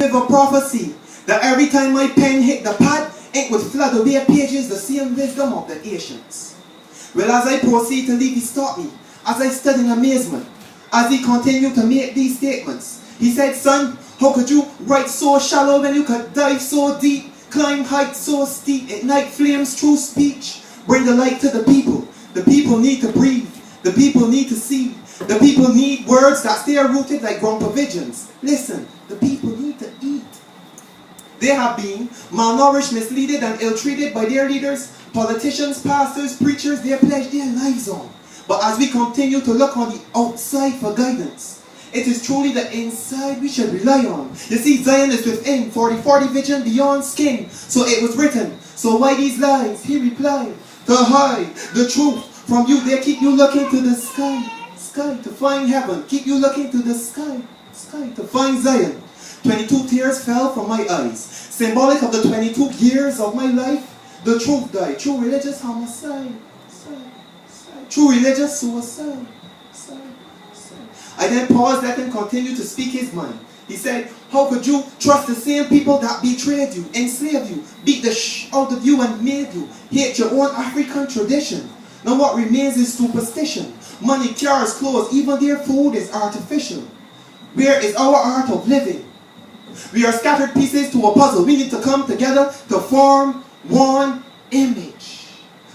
live a prophecy that every time my pen hit the pad, ink would flood away pages, the same wisdom of the ancients. Well, as I proceed to leave, he stopped me, as I stood in amazement, as he continued to make these statements. He said, son, how could you write so shallow when you could dive so deep, climb heights so steep, ignite flames through speech, bring the light to the people. The people need to breathe. The people need to see. The people need words that stay rooted like ground provisions. Listen, the people need to eat. They have been malnourished, misleaded, and ill-treated by their leaders, politicians, pastors, preachers. They pledge their lives on. But as we continue to look on the outside for guidance, it is truly the inside we should rely on. You see, Zion is within, 40-40 vision beyond skin. So it was written, so why these lies? He replied, to hide the truth from you. They keep you looking to the sky, sky to find heaven. Keep you looking to the sky, sky to find Zion. 22 tears fell from my eyes, symbolic of the 22 years of my life. The truth died, true religious homicide, true religious suicide. I then paused, let him continue to speak his mind. He said, how could you trust the same people that betrayed you, enslaved you, beat the out of you and made you hate your own African tradition? Now what remains is superstition. Money, cars, clothes, even their food is artificial. Where is our art of living? We are scattered pieces to a puzzle. We need to come together to form one image.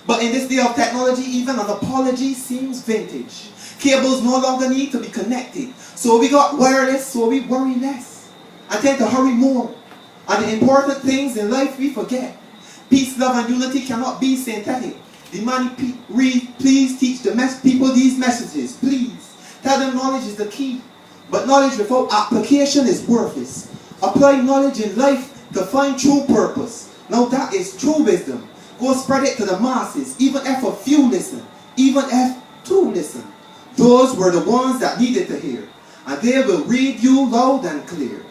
But in this day of technology, even an apology seems vintage. Cables no longer need to be connected. So we got wireless, so we worry less and tend to hurry more. And the important things in life we forget. Peace, love, and unity cannot be synthetic. Damani Re, please teach the people these messages. Please. Tell them knowledge is the key. But knowledge without application is worthless. Apply knowledge in life to find true purpose. Now that is true wisdom. Go spread it to the masses, even if a few listen. Even if two listen. Those were the ones that needed to hear. And they will read you loud and clear.